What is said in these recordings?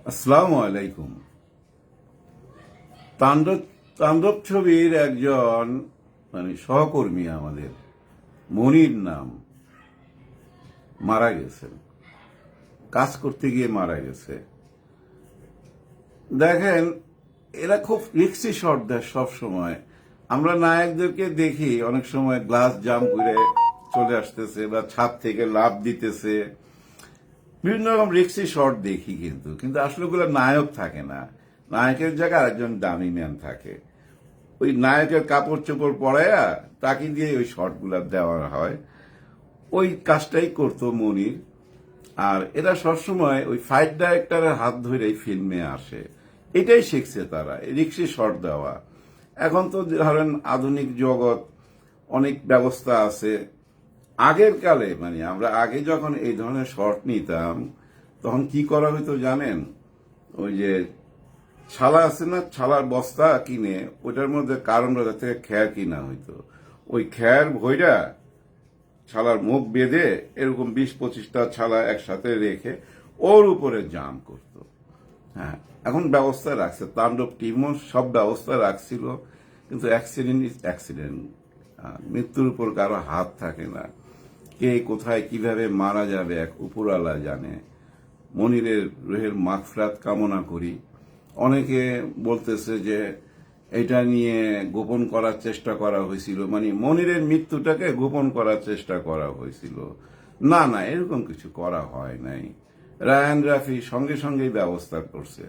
আসসালামু আলাইকুম। তাণ্ডব তাণ্ডব ছবির একজন সহকর্মী আমাদের মনির নাম মারা গেছেন, কাজ করতে গিয়ে মারা গেছে। দেখেন, এরা খুব রিক্সি শট দেয় সব সময়। আমরা নায়কদেরকে দেখি অনেক সময় গ্লাস জাম্প করে চলে আসতেছে বা ছাদ থেকে লাফ দিতেছে, বিভিন্ন রকম রিক্সি শট দেখি, কিন্তু কিন্তু আসলে ওগুলো নায়ক থাকে না। নায়কের জায়গায় আরেকজন ডামি ম্যান থাকে, ওই নায়কের কাপড় চোপড় পরাইয়া তাকে দিয়ে ওই শটগুলা দেওয়া হয়। ওই কাজটাই করতো মনির। আর এরা সবসময় ওই ফাইট ডাইরেক্টরের হাত ধরেই ফিল্মে আসে, এটাই শিখছে তারা, রিক্সি শট দেওয়া। এখন তো ধরেন আধুনিক জগৎ, অনেক ব্যবস্থা আছে। আগের কালে আমরা আগে যখন এই ধরনের শট নিতাম, তখন কি করা হইতো জানেন? ওই যে ছালা আছে না, ছালার বস্তা কিনে ওইটার মধ্যে কারণ বাজার থেকে খ্যার কিনা হইতো। ওই খ্যার ভইরা ছালার মুখ বেঁধে এরকম 20-25টা ছালা একসাথে রেখে ওর উপরে জাম করত। হ্যাঁ, এখন ব্যবস্থা রাখছে, তাণ্ডব টিমও সব ব্যবস্থা রাখছিল, কিন্তু অ্যাক্সিডেন্ট ইজ অ্যাক্সিডেন্ট। মৃত্যুর উপর কারো হাত থাকে না, কে কোথায় কিভাবে মারা যাবে এক উপরওয়ালা জানে। মনিরের রুহের মাগফিরাত কামনা করি। অনেকে বলতেছে যে এটা নিয়ে গোপন করার চেষ্টা করা হয়েছিল, মনিরের মৃত্যুটাকে গোপন করার চেষ্টা করা হয়েছিল। না না, এরকম কিছু করা হয় নাই। রায়ান রাফি সঙ্গে সঙ্গেই ব্যবস্থা করছে।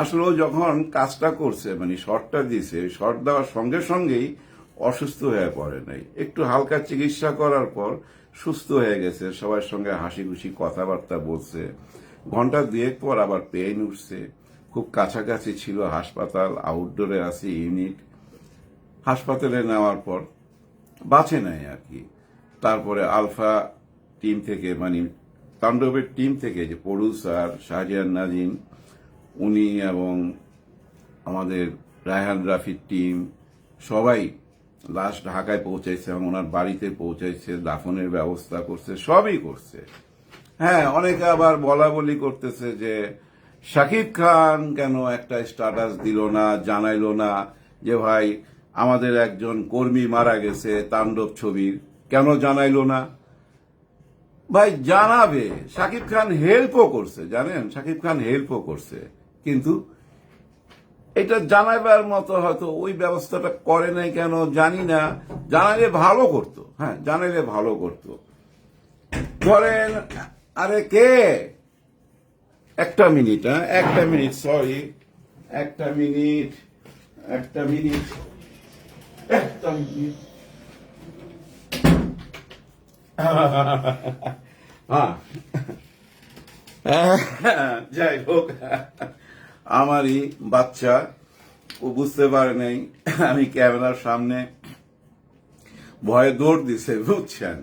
আসলে ও যখন কাজটা করছে, শটটা দিয়েছে, শট দেওয়ার সঙ্গে সঙ্গেই অসুস্থ হয়ে পড়ে নাই, একটু হালকা চিকিৎসা করার পর সুস্থ হয়ে গেছে, সবার সঙ্গে হাসি খুশি কথাবার্তা বলছে। ঘন্টা দুয়েক পর আবার পেইন উঠছে, খুব কাছাকাছি ছিল হাসপাতাল, আউটডোরে আছে ইউনিট। হাসপাতালে নেওয়ার পর বাঁচে নাই আর কি। তারপরে আলফা টিম থেকে, তাণ্ডবের টিম থেকে, যে প্রডিউসার শাহরিয়ার নাজিম উনি এবং আমাদের রায়হান রাফির টিম সবাই লাশ ঢাকায় পৌঁছাইছে এবং ওনার বাড়িতে পৌঁছাইছে, দাফনের ব্যবস্থা করছে, সবই করছে। হ্যাঁ, অনেকে আবার বলা বলি করতেছে যে শাকিব খান কেন একটা স্ট্যাটাস দিল না, জানাইলো না যে ভাই আমাদের একজন কর্মী মারা গেছে তাণ্ডব ছবির, কেন জানাইলো না? ভাই জানাবে, শাকিব খান হেল্পও করছে, জানেন, শাকিব খান হেল্পও করছে, কিন্তু এটা জানাবার মতো হয়তো ওই ব্যবস্থাটা করে নাই কেন জানি না। জানাইলে ভালো করতো, হ্যাঁ জানাইলে ভালো করতো। ধরেন, আরে কে, একটা মিনিট, একটা মিনিট, সরি, একটা মিনিট, একটা মিনিট, একটা মিনিট। যাই হোক, আমারই বাচ্চা, ও বুঝতে পারে নাই আমি ক্যামেরার সামনে, ভয়ে দৌড় দিছে, বুঝছেন?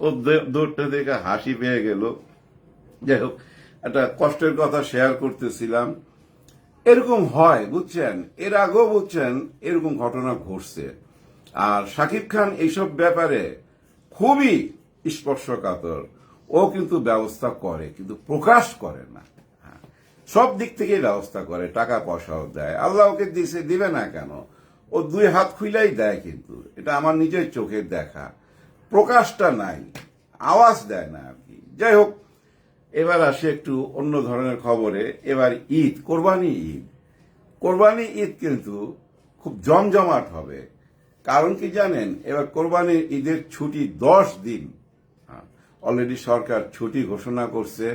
ও দৌড়টা দেখে হাসি পেয়ে গেল। যাই হোক, একটা কষ্টের কথা শেয়ার করতেছিলাম। এরকম হয়, বুঝছেন, এর আগেও বুঝছেন এরকম ঘটনা ঘটছে। আর শাকিব খান এইসব ব্যাপারে খুবই স্পর্শকাতর। ও কিন্তু ব্যবস্থা করে, কিন্তু প্রকাশ করে না। সব দিক থেকেই ব্যবস্থা করে, টাকা পয়সাও দেয়, আল্লাহ ওকে দিছে, দিবে না কেন? ও দুই হাত খুইলাই দেয়, কিন্তু এটা আমার নিজের চোখের দেখা। প্রকাশটা নাই, আওয়াজ দেয় না আর কি। যাই হোক, এবার আসি একটু অন্য ধরনের খবরে। এবার ঈদ, কোরবানি ঈদ। কোরবানি ঈদ কিন্তু খুব জমজমাট হবে। কারণ কি জানেন? এবার কোরবানি ঈদের ছুটি 10 দিন অলরেডি সরকার ছুটি ঘোষণা করছে।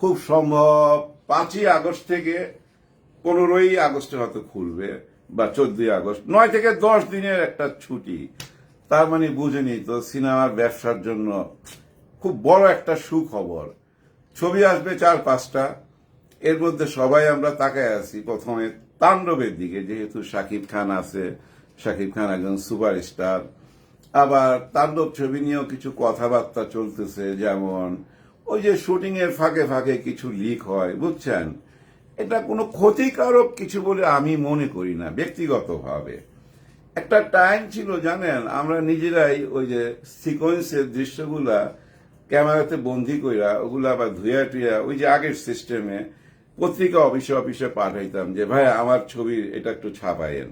খুব সম্ভব 5ই আগস্ট থেকে 15ই আগস্টে হয়তো খুলবে, বা 14ই আগস্ট, 9 থেকে 10 দিনের একটা ছুটি। তার বুঝেনি তো, সিনেমার ব্যবসার জন্য খুব বড় একটা সুখবর। ছবি আসবে 4-5টা, এর মধ্যে সবাই আমরা তাকায় আছি প্রথমে তাণ্ডবের দিকে, যেহেতু শাকিব খান আছে, শাকিব খান একজন সুপারস্টার। আবার তাণ্ডব ছবি নিয়েও কিছু কথাবার্তা চলতেছে, যেমন ওই যে শুটিং এর ফাঁকে ফাঁকে কিছু লিক হয়, বুঝছেন। এটা কোনো ক্ষতিকারক কিছু বলে আমি মনে করি না ব্যক্তিগতভাবে। একটা টাইম ছিল জানেন, আমরা নিজেরাই ওই যে সিকোয়েন্সের দৃশ্যগুলা ক্যামেরাতে বন্দি কইরা ওগুলো আবার ধুয়া টুয়া ওই যে আগের সিস্টেমে পত্রিকা অফিসে অফিসে পাঠাইতাম যে ভাই আমার ছবি এটা একটু ছাপায়েন।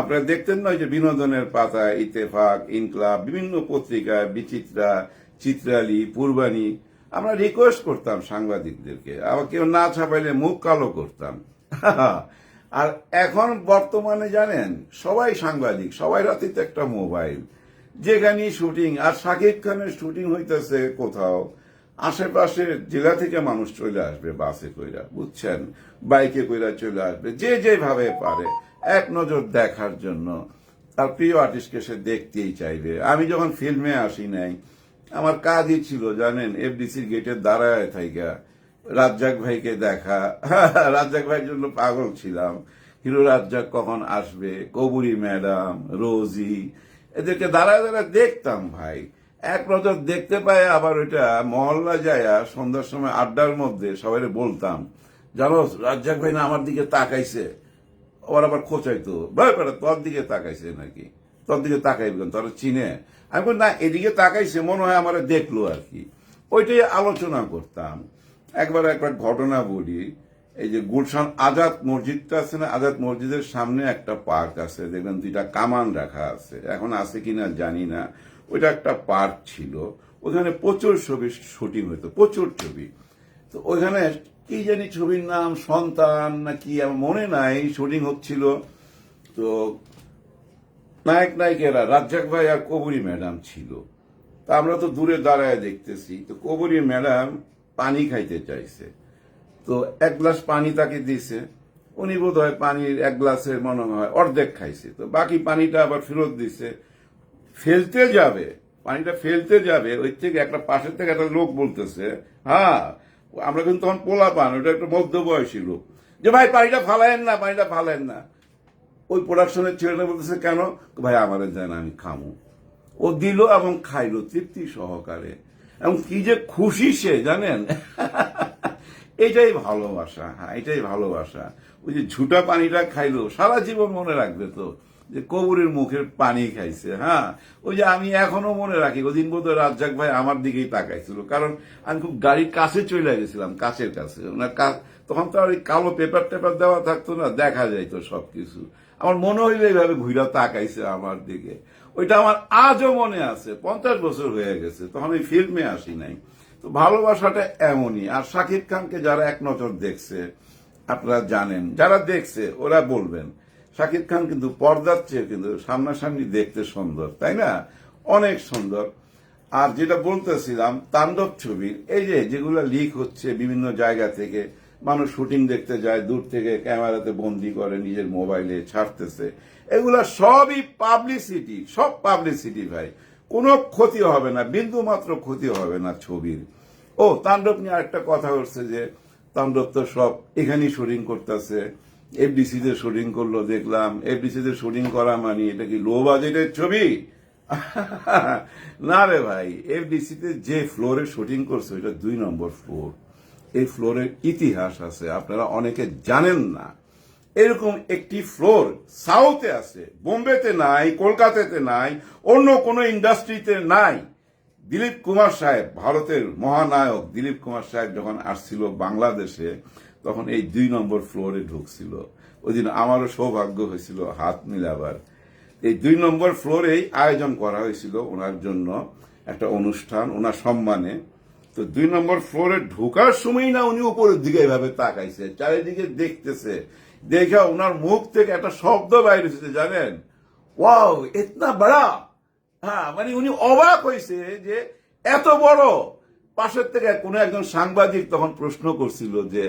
আপনারা দেখতেন না যে বিনোদনের পাতা, ইত্তেফাক, ইনকলাব, বিভিন্ন পত্রিকায় বিচিত্রা, চিত্রালী, পূর্বাণী আমরা রিকোয়েস্ট করতাম সাংবাদিকদেরকে, আবার কেউ না ছাপাইলে মুখ কালো করতাম। আর এখন বর্তমানে জানেন সবাই সাংবাদিক, সবাই হাতে একটা মোবাইল, যেখানে শুটিং। আর শাকিব খানের শুটিং হইতেছে কোথাও, আশেপাশের জেলা থেকে মানুষ চলে আসবে বাসে কইরা, বুঝছেন, বাইকে কইরা চলে আসবে, যে যেভাবে পারে এক নজর দেখার জন্য। তার প্রিয় আর্টিস্টকে সে দেখতেই চাইবে। আমি যখন ফিল্মে আসি নাই, আমার কাজই ছিল জানেন এফডিসির গেটের দাঁড়ায় থাইকা রাজ্জাক ভাইকে দেখা। রাজ্জাক ভাইয়ের জন্য পাগল ছিলাম, হিরো রাজ্জাক কখন আসবে, কবুরি ম্যাডাম, রোজি, এদেরকে দাঁড়ায় দাঁড়ায় দেখতাম ভাই। এক নজর দেখতে পায়, আবার ওইটা মহল্লা যায় সন্ধ্যার সময় আড্ডার মধ্যে সবাই বলতাম, জানো রাজ্জাক ভাই না আমার দিকে তাকাইছে। ওর আবার খোঁচাইতো, ভাই তোর দিকে তাকাইছে নাকি, তোর দিকে তাকাইবেন, তোর চিনে। আমি বলি না, এদিকে তাকাইছে, মনে হয় আমার দেখলো আর কি। ওইটাই আলোচনা করতাম। একবার ঘটনা বলি, এই যে গুলশান আজাদ মসজিদটা আছে না, আজাদ মসজিদের সামনে একটা পার্ক আছে, দেখবেন দুইটা কামান রাখা আছে, এখন আছে কিনা জানি না। ওইটা একটা পার্ক ছিল, ওখানে প্রচুর ছবি শুটিং হইতো, প্রচুর ছবি। তো ওইখানে কি জানি ছবির নাম সন্তান নাকি আমার মনে নাই, শুটিং হচ্ছিল। তো নায়ক নায়িকেরা রাজ্জাক ভাই আর কবরী ম্যাডাম ছিল। তা আমরা তো দূরে দাঁড়ায় দেখতেছি, তো কবরী ম্যাডাম পানি খাইতে চাইছে, তো এক গ্লাস পানি তাকে দিছে। উনি বোধ হয় পানির এক গ্লাসের মনে হয় অর্ধেক খাইছে, তো বাকি পানিটা আবার ফেরত দিছে। ফেলতে যাবে, পানিটা ফেলতে যাবে, ওই থেকে একটা পাশের থেকে একটা লোক বলতেছে, হ্যাঁ আমরা কিন্তু তখন পোলা পান, ওটা একটা মধ্যবয়সী লোক, যে ভাই পানিটা ফালায়েন না, পানিটা ফালায়েন না। ওই প্রোডাকশনের ছেলেটা বলতেছে কেন, ভাই আমাদের যায় না, আমি খামু। ও দিল এবং খাইলো তৃপ্তি সহকারে, এবং কি যে খুশি সে জানেন। এটাই ভালোবাসা, হ্যাঁ এটাই ভালোবাসা। ওই যে ঝুটা পানিটা খাইলো, সারা জীবন মনে রাখবে তো যে কবরের মুখের পানি খাইছে। হ্যাঁ, ওই যে আমি এখনো মনে রাখি, ওদিন বোধহয় রাজ্জাক ভাই আমার দিকেই তাকাইছিল, কারণ আমি খুব গাড়ির কাছে চলে গেছিলাম, কাছের কাছে। তখন তো আর ওই কালো পেপার টেপার দেওয়া থাকতো না, দেখা যাইতো সবকিছু। আমার মনে হইলে এইভাবে ঘুরা তাকাইছে আমার দিকে। ওইটা আমার আজও মনে আছে, 50 বছর হয়ে গেছে, তখন ওই ফিল্মে আসি নাই। তো ভালোবাসাটা এমনই। আর শাকিব খানকে যারা এক নজর দেখছে, আপনারা জানেন, যারা দেখছে ওরা বলবেন শাকিব খান কিন্তু পর্দার চেয়ে কিন্তু সামনাসামনি দেখতে সুন্দর, তাই না, অনেক সুন্দর। আর যেটা বলতেছিলাম তাণ্ডব ছবির, এই যে যেগুলো লিক হচ্ছে বিভিন্ন জায়গা থেকে, মানুষ শুটিং দেখতে যায়, দূর থেকে ক্যামেরাতে বন্দি করে নিজের মোবাইলে ছাড়তেছে, এগুলা সবই পাবলিসিটি, সব পাবলিসিটি ভাই। কোনো ক্ষতি হবে না, বিন্দু মাত্র ক্ষতি হবে না ছবির। ও তাণ্ডব নিয়ে আরেকটা কথা হচ্ছে যে তাণ্ডব তো সব এখানেই শুটিং করতেছে, এফডিসিতে শুটিং করলো দেখলাম। এফডিসিতে শুটিং করা মানে এটা কি লো বাজেটের ছবি? না রে ভাই, এফডিসিতে যে ফ্লোরে শুটিং করছে ওইটা 2 নম্বর ফ্লোর। এই ফ্লোরের ইতিহাস আছে, আপনারা অনেকে জানেন না। এরকম একটি ফ্লোর সাউথে আছে, বোম্বেতে নাই, কলকাতাতে নাই, অন্য কোনো ইন্ডাস্ট্রিতে নাই। দিলীপ কুমার সাহেব, ভারতের মহানায়ক দিলীপ কুমার সাহেব যখন আসছিল বাংলাদেশে, তখন এই 2 নম্বর ফ্লোরে ঢুকছিল। ওই দিন আমারও সৌভাগ্য হয়েছিল হাত মিলাবার। এই 2 নম্বর ফ্লোরেই আয়োজন করা হয়েছিল ওনার জন্য একটা অনুষ্ঠান, ওনার সম্মানে। তো 2 নম্বর ফ্লোরে ঢোকার সময় না উনি উপরের দিকে এভাবে তাকাইছে, চারিদিকে দেখতেছে, দেখে ওনার মুখ থেকে একটা শব্দ বাইরে এসেছে জানেন, ওয়াও ইতনা বড়া। হ্যাঁ, মানে উনি অবাক হয়েছে যে এত বড়। পাশের থেকে কোনো একজন সাংবাদিক তখন প্রশ্ন করছিল যে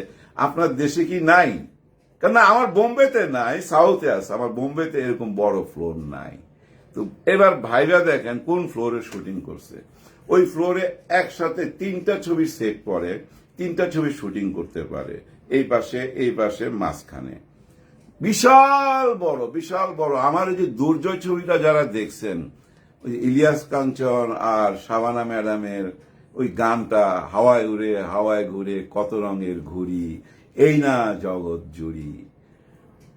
আপনার দেশে কি নাই, কেন আমার বোম্বেতে নাই, সাউথে আছে, আমার বোম্বেতে এরকম বড় ফ্লোর নাই। তো এবার ভাইরা দেখেন কোন ফ্লোরে শুটিং করছে। ওই ফ্লোরে একসাথে 3টা ছবি সেট পড়ে, 3টা ছবি শুটিং করতে পারে, এই পাশে এই পাশে মাঝখানে। বিশাল বড়, বিশাল বড়। আমার এই যে দুর্জয় ছবিটা যারা দেখছেন, ওই ইলিয়াস কাঞ্চন আর শাবানা ম্যাডামের ওই গানটা, হাওয়ায় উড়ে হাওয়ায় ঘুরে কত রঙের ঘুড়ি, এই না জগৎ জুড়ি,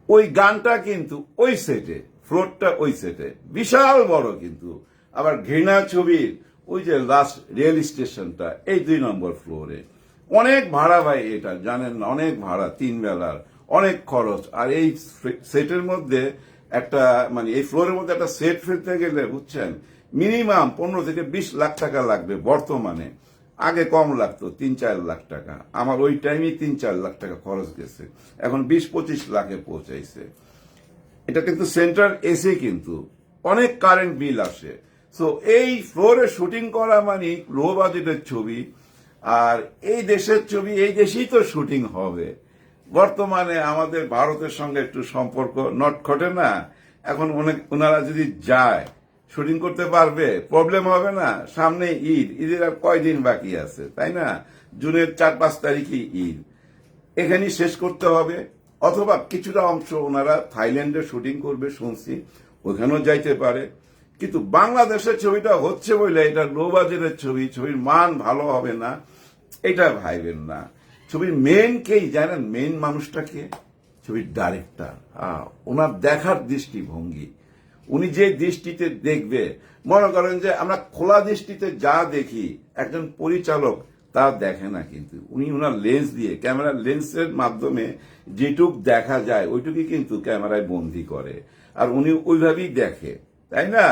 ওই গানটা কিন্তু ওই সেটে, ফ্লোরটা ওই সেটে, বিশাল বড়। কিন্তু আবার ঘৃণা ছবির ওই যে লাস্ট রেল স্টেশনটা এই 2 নম্বর ফ্লোরে। অনেক ভাড়া ভাই, এটা জানেন না, অনেক ভাড়া, 3 বেলার, অনেক খরচ। আর এই সেটের মধ্যে একটা মানে এই ফ্লোরের মধ্যে একটা সেট ফেলতে গেলে বুঝছেন মিনিমাম 15 থেকে 20 লাখ টাকা লাগবে বর্তমানে। আগে কম লাগতো, 3-4 লাখ টাকা। আমার ওই টাইমে 3-4 লাখ টাকা খরচ গেছে, এখন 20-25 লাখে পৌঁছাইছে। এটা কিন্তু সেন্ট্রাল এসি, কিন্তু অনেক কারেন্ট বিল আসে। সো এই ফ্লোরে শুটিং করা মানে লো বাজেটের ছবি, আর এই দেশের ছবি এই দেশেই তো শুটিং হবে। বর্তমানে আমাদের ভারতের সঙ্গে একটু সম্পর্ক নটখটে না, এখন ওনারা যদি যায় শুটিং করতে পারবে, প্রবলেম হবে না। সামনে ঈদ, ঈদের আর কয়দিন বাকি আছে, তাই না? জুনের 4-5 তারিখে ঈদ, এখানেই শেষ করতে হবে। অথবা কিছুটা অংশ ওনারা থাইল্যান্ডে শুটিং করবে শুনছি, ওখানেও যাইতে পারে। কিন্তু বাংলাদেশের ছবিটা হচ্ছে বলে এটা লো বাজেটের ছবি, ছবির মান ভালো হবে না এটা ভাইবেন না। ছবির মেন কেই জানেন? মেন মানুষটা কে? ছবির ডাইরেক্টর। ওনার দেখার দৃষ্টিভঙ্গি, উনি যে দৃষ্টিতে দেখবে, মনে করেন যে আমরা খোলা দৃষ্টিতে যা দেখি একজন পরিচালক তা দেখে না, কিন্তু উনি ওনার লেন্স দিয়ে, ক্যামেরার লেন্সের মাধ্যমে যেটুক দেখা যায় ওইটুকুই কিন্তু ক্যামেরায় বন্দি করে, আর উনি ওইভাবেই দেখে, তাই না?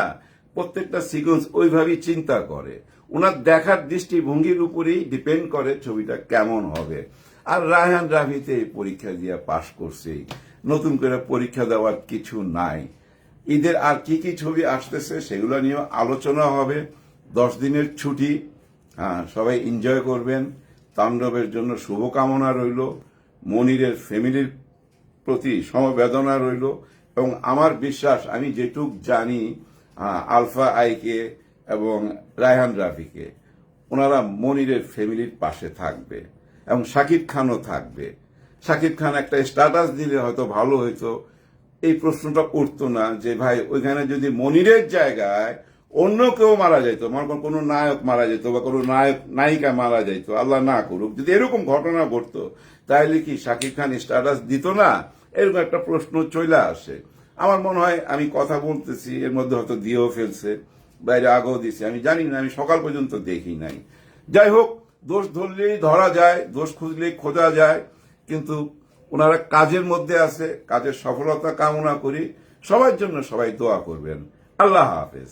প্রত্যেকটা সিকোয়েন্স ওইভাবেই চিন্তা করে। ওনার দেখার দৃষ্টিভঙ্গির উপরেই ডিপেন্ড করে ছবিটা কেমন হবে। আর রায়হান রাফিতে এই পরীক্ষা দিয়ে পাশ করছেই, নতুন করে পরীক্ষা দেওয়ার কিছু নাই। ঈদের আর কি কি ছবি আসতেছে সেগুলো নিয়ে আলোচনা হবে। 10 দিনের ছুটি, সবাই এনজয় করবেন। তাণ্ডবের জন্য শুভকামনা রইল, মনিরের ফ্যামিলির প্রতি সমবেদনা রইল, এবং আমার বিশ্বাস, আমি যেটুক জানি আলফা আইকে এবং রায়হান রাফিকে, ওনারা মনিরের ফ্যামিলির পাশে থাকবে, এবং শাকিব খানও থাকবে। শাকিব খান একটা স্ট্যাটাস দিলে হয়তো ভালো হইতো, এই প্রশ্নটা উঠতো না যে ভাই ওইখানে যদি মনিরের জায়গায় অন্য কেউ মারা যেত, মনে করেন কোনো নায়ক মারা যেত বা কোনো নায়িকা মারা যেত, আল্লাহ না করুক, যদি এরকম ঘটনা ঘটতো, তাহলে কি শাকিব খান স্ট্যাটাস দিত না? এরকম একটা প্রশ্ন চলে আসে। আমার মনে হয় আমি কথা বলতেছি এর মধ্যে হয়তো দিয়েও ফেলছে, বাইরে আগেও দিছে, আমি জানি না, আমি সকাল পর্যন্ত দেখি নাই। যাই হোক, দোষ ধরলেই ধরা যায়, দোষ খুঁজলেই খোঁজা যায়, কিন্তু ওনারা কাজের মধ্যে আছে, কাজের সফলতা কামনা করি। সবার জন্য সবাই দোয়া করবেন। আল্লাহ হাফেজ।